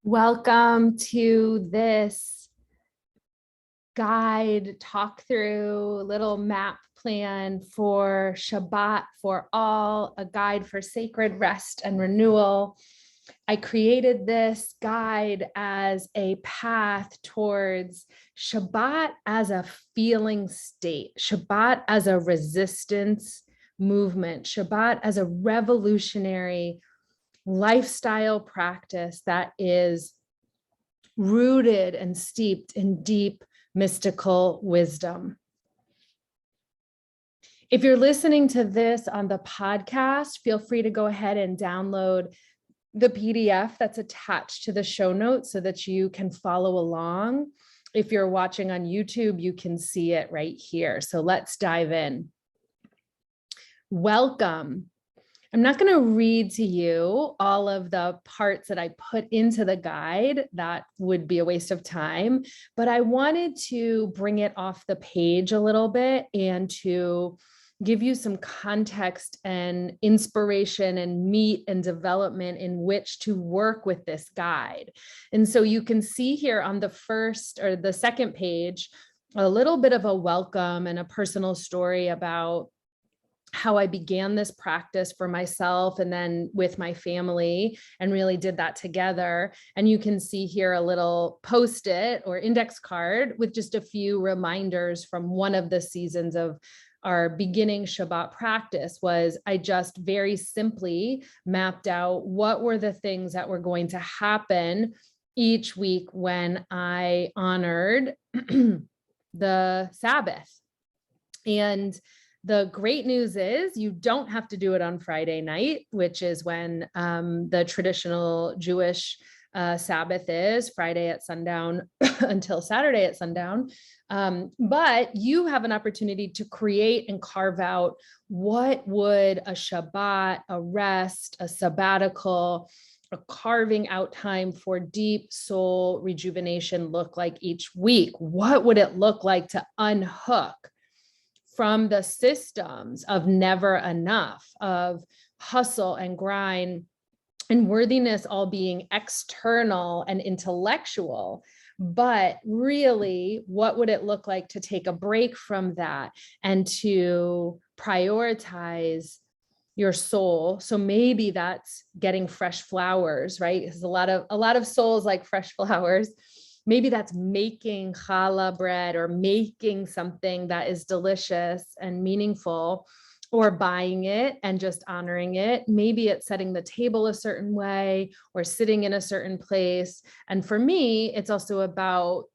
Welcome to this guide, talk through, little map plan for Shabbat for All, a guide for sacred rest and renewal. I created this guide as a path towards Shabbat as a feeling state, Shabbat as a resistance movement, Shabbat as a revolutionary lifestyle practice that is rooted and steeped in deep mystical wisdom. If you're listening to this on the podcast, feel free to go ahead and download the PDF that's attached to the show notes so that you can follow along. If you're watching on YouTube, you can see it right here. So let's dive in. Welcome. I'm not going to read to you all of the parts that I put into the guide. That would be a waste of time, but I wanted to bring it off the page a little bit and to give you some context and inspiration and meat and development in which to work with this guide. And so you can see here on the first or the second page, a little bit of a welcome and a personal story about how I began this practice for myself and then with my family and really did that together. And you can see here a little post-it or index card with just a few reminders from one of the seasons of our beginning Shabbat practice. Was I just very simply mapped out what were the things that were going to happen each week when I honored the Sabbath. And the great news is you don't have to do it on Friday night, which is when the traditional Jewish Sabbath is, Friday at sundown until Saturday at sundown. But you have an opportunity to create and carve out what would a Shabbat, a rest, a sabbatical, a carving out time for deep soul rejuvenation look like each week? What would it look like to unhook from the systems of never enough, of hustle and grind and worthiness all being external and intellectual? But really, what would it look like to take a break from that and to prioritize your soul? So maybe that's getting fresh flowers, right? Because a lot of souls like fresh flowers. Maybe that's making challah bread or making something that is delicious and meaningful, or buying it and just honoring it. Maybe it's setting the table a certain way or sitting in a certain place. And for me, it's also about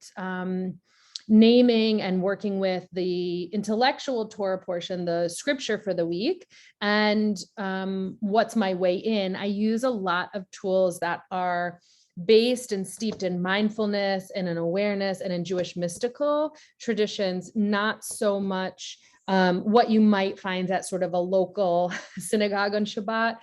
naming and working with the intellectual Torah portion, the scripture for the week, and what's my way in. I use a lot of tools that are based and steeped in mindfulness and in awareness and in Jewish mystical traditions, not so much what you might find at sort of a local synagogue on Shabbat,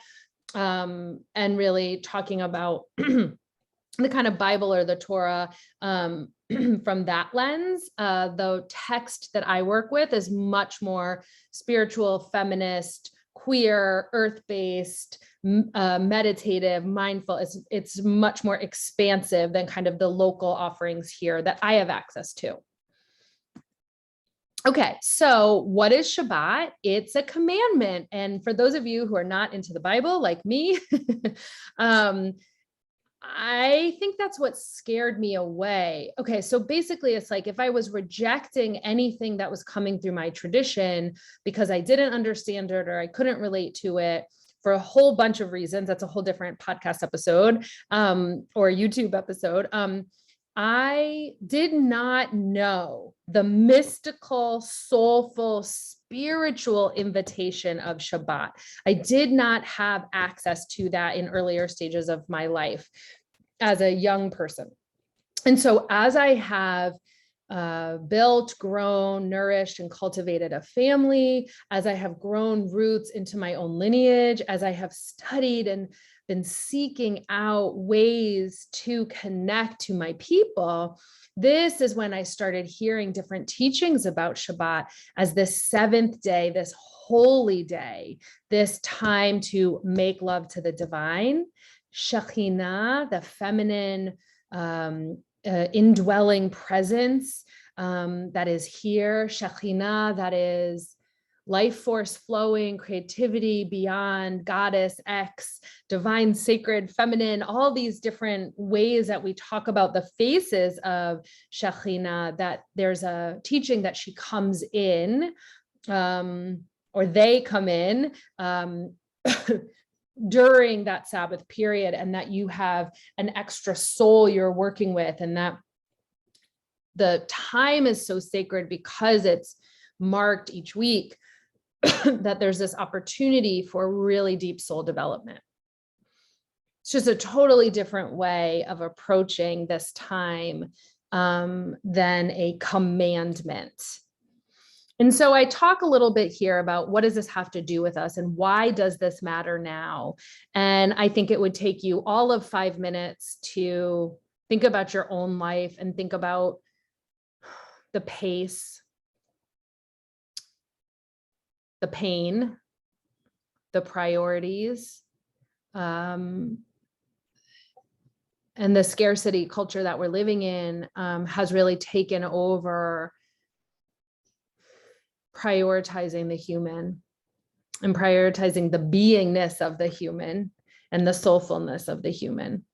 and really talking about the kind of Bible or the Torah from that lens. The text that I work with is much more spiritual, feminist, queer, earth-based, meditative, mindful. It's much more expansive than kind of the local offerings here that I have access to. Okay, so what is Shabbat? It's a commandment. And for those of you who are not into the Bible, like me, I think that's what scared me away. Okay, so basically it's like if I was rejecting anything that was coming through my tradition because I didn't understand it or I couldn't relate to it for a whole bunch of reasons, that's a whole different podcast episode or YouTube episode. I did not know the mystical, soulful, spiritual invitation of Shabbat. I did not have access to that in earlier stages of my life as a young person. And so as I have built, grown, nourished, and cultivated a family, as I have grown roots into my own lineage, as I have studied and been seeking out ways to connect to my people, this is when I started hearing different teachings about Shabbat as this seventh day, this holy day, this time to make love to the divine. Shekhinah, the feminine indwelling presence that is here. Shekhinah, that is life force flowing, creativity beyond, goddess, X, divine, sacred, feminine, all these different ways that we talk about the faces of Shekhinah, that there's a teaching that she comes in, or they come in during that Sabbath period, and that you have an extra soul you're working with, and that the time is so sacred because it's marked each week, that there's this opportunity for really deep soul development. It's just a totally different way of approaching this time than a commandment. And so I talk a little bit here about what does this have to do with us and why does this matter now? And I think it would take you all of 5 minutes to think about your own life and think about the pace, the pain, the priorities, and the scarcity culture that we're living in has really taken over prioritizing the human and prioritizing the beingness of the human and the soulfulness of the human.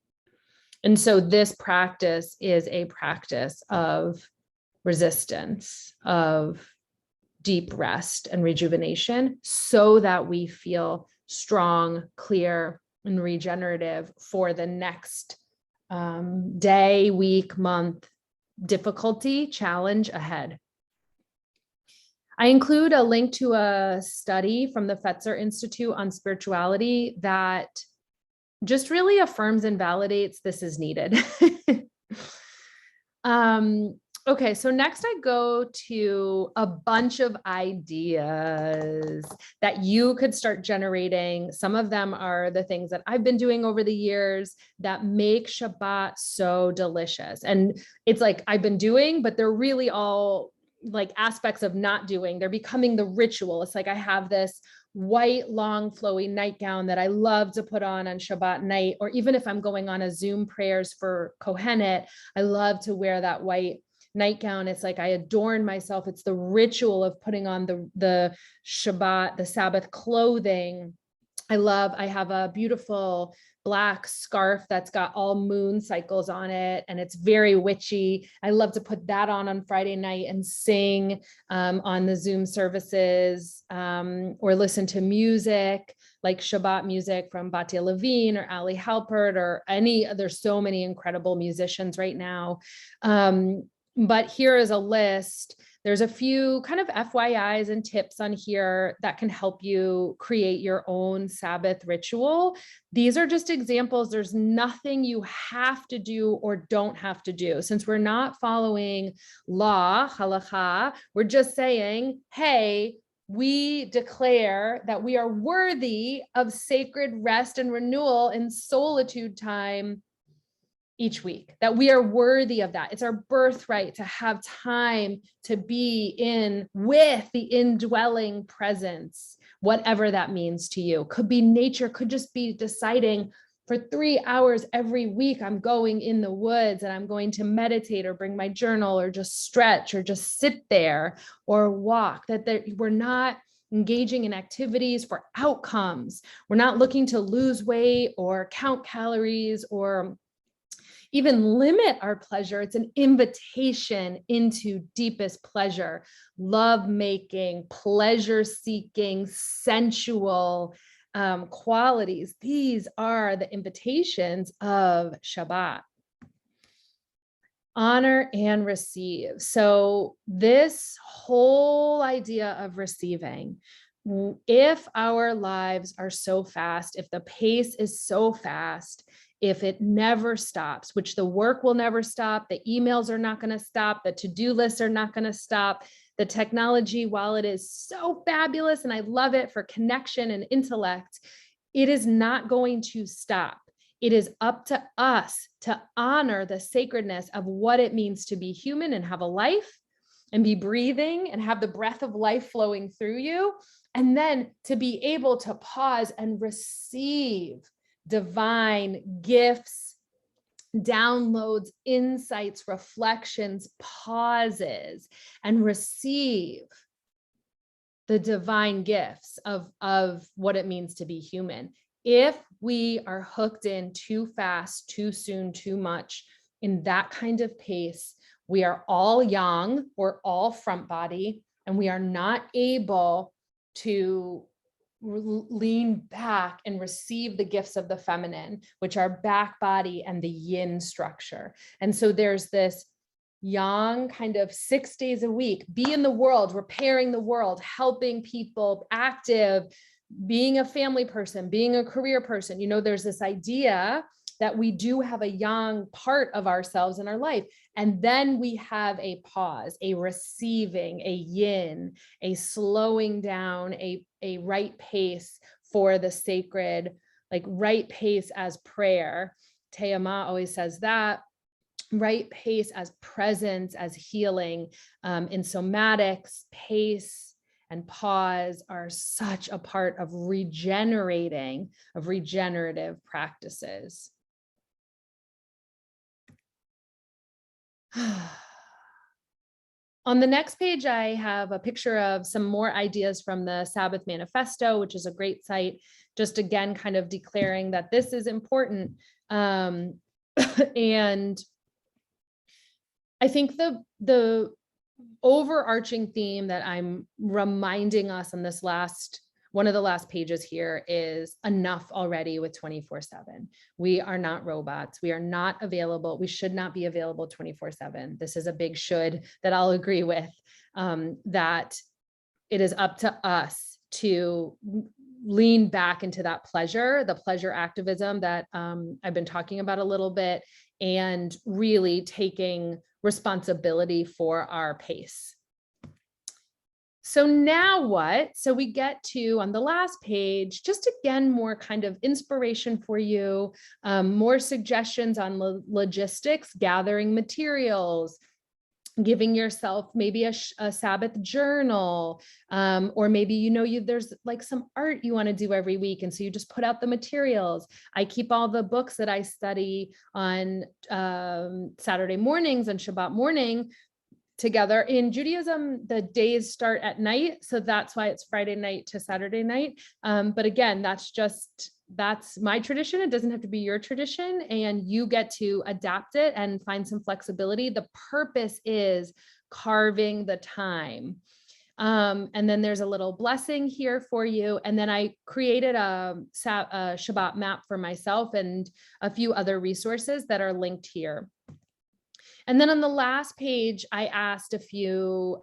And so this practice is a practice of resistance, of deep rest and rejuvenation, so that we feel strong, clear, and regenerative for the next day, week, month, difficulty, challenge ahead. I include a link to a study from the Fetzer Institute on spirituality that just really affirms and validates this is needed. Okay, so next I go to a bunch of ideas that you could start generating. Some of them are the things that I've been doing over the years that make Shabbat so delicious. And it's like I've been doing, but they're really all like aspects of not doing. They're becoming the ritual. It's like I have this white, long, flowy nightgown that I love to put on Shabbat night, or even if I'm going on a Zoom prayers for Kohenet, I love to wear that white nightgown. It's like I adorn myself. It's the ritual of putting on the Shabbat, the Sabbath clothing. I have a beautiful black scarf that's got all moon cycles on it, and it's very witchy. I love to put that on Friday night and sing on the Zoom services, or listen to music like Shabbat music from Batya Levine or Ali Halpert or there's so many incredible musicians right now. But here is a list. There's a few kind of FYIs and tips on here that can help you create your own Sabbath ritual. These are just examples. There's nothing you have to do or don't have to do. Since we're not following law, halakha, we're just saying, hey, we declare that we are worthy of sacred rest and renewal in solitude time each week, that we are worthy of that. It's our birthright to have time to be with the indwelling presence, whatever that means to you. Could be nature, could just be deciding for 3 hours every week, I'm going in the woods and I'm going to meditate or bring my journal or just stretch or just sit there or walk, we're not engaging in activities for outcomes. We're not looking to lose weight or count calories or even limit our pleasure. It's an invitation into deepest pleasure, love making, pleasure seeking, sensual qualities. These are the invitations of Shabbat. Honor and receive. So this whole idea of receiving, if our lives are so fast, if the pace is so fast, if it never stops, which the work will never stop, the emails are not going to stop, the to-do lists are not going to stop, the technology, while it is so fabulous and I love it for connection and intellect, it is not going to stop. It is up to us to honor the sacredness of what it means to be human and have a life and be breathing and have the breath of life flowing through you. And then to be able to pause and receive divine gifts, downloads, insights, reflections, pauses, and receive the divine gifts of what it means to be human. If we are hooked in too fast, too soon, too much in that kind of pace, we are all yang or all front body, and we are not able to lean back and receive the gifts of the feminine, which are back body and the yin structure. And so there's this yang kind of 6 days a week, be in the world, repairing the world, helping people, active, being a family person, being a career person. There's this idea that we do have a yang part of ourselves in our life. And then we have a pause, a receiving, a yin, a slowing down, a right pace for the sacred, like right pace as prayer. Teama always says that. Right pace as presence, as healing. In somatics, pace and pause are such a part of regenerating, of regenerative practices. On the next page, I have a picture of some more ideas from the Sabbath Manifesto, which is a great site, just again, kind of declaring that this is important. And I think the overarching theme that I'm reminding us on this one of the last pages here is enough already with 24/7. We are not robots. We are not available. We should not be available 24/7. This is a big should that I'll agree with, that it is up to us to lean back into that pleasure, the pleasure activism that I've been talking about a little bit, and really taking responsibility for our pace. So now what? So we get to, on the last page, just again, more kind of inspiration for you, more suggestions on logistics, gathering materials, giving yourself maybe a Sabbath journal, or maybe, there's like some art you want to do every week. And so you just put out the materials. I keep all the books that I study on Saturday mornings and Shabbat morning together. In Judaism, the days start at night. So that's why it's Friday night to Saturday night. But again, that's my tradition. It doesn't have to be your tradition, and you get to adapt it and find some flexibility. The purpose is carving the time. And then there's a little blessing here for you. And then I created a Shabbat map for myself and a few other resources that are linked here. And then on the last page, I asked a few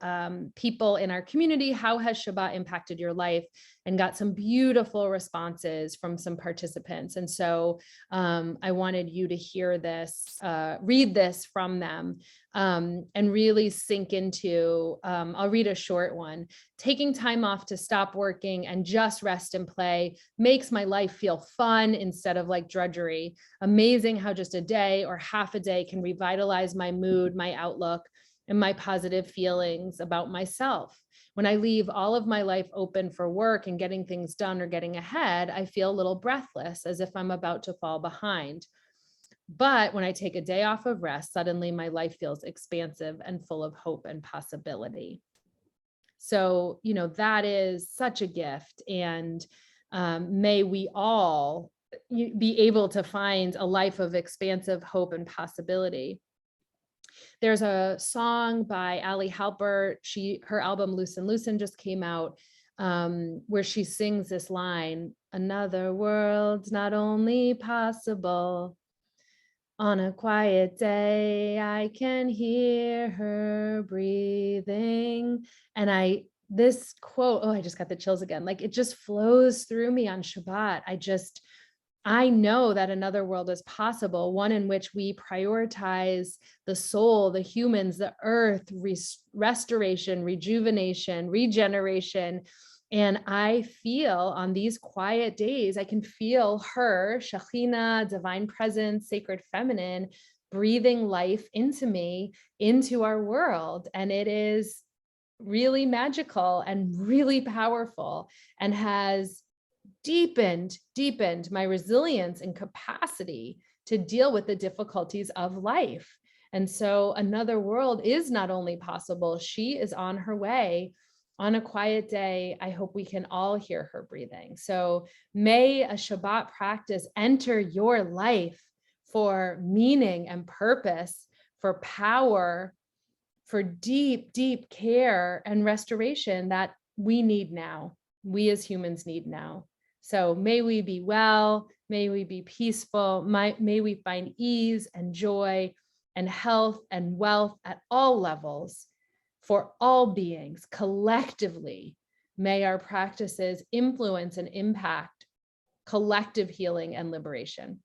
people in our community, how has Shabbat impacted your life? And got some beautiful responses from some participants. And so I wanted you to hear this, read this from them, and really sink into, I'll read a short one. Taking time off to stop working and just rest and play makes my life feel fun instead of like drudgery. Amazing how just a day or half a day can revitalize my mood, my outlook, and my positive feelings about myself. When I leave all of my life open for work and getting things done or getting ahead, I feel a little breathless, as if I'm about to fall behind. But when I take a day off of rest, suddenly my life feels expansive and full of hope and possibility. So, that is such a gift. And may we all be able to find a life of expansive hope and possibility. There's a song by Ali Halpert. Her album Loosen Loosen just came out, where she sings this line, another world's not only possible. On a quiet day, I can hear her breathing. And this quote, I just got the chills again. Like it just flows through me on Shabbat. I know that another world is possible, one in which we prioritize the soul, the humans, the earth, restoration, rejuvenation, regeneration, And I feel on these quiet days, I can feel her, Shekhinah, divine presence, sacred feminine, breathing life into me, into our world. And it is really magical and really powerful, and has deepened my resilience and capacity to deal with the difficulties of life. And so another world is not only possible, she is on her way. On a quiet day, I hope we can all hear her breathing. So may a Shabbat practice enter your life for meaning and purpose, for power, for deep, deep care and restoration that we need now. We as humans need now. So may we be well, may we be peaceful, may we find ease and joy and health and wealth at all levels for all beings collectively. May our practices influence and impact collective healing and liberation.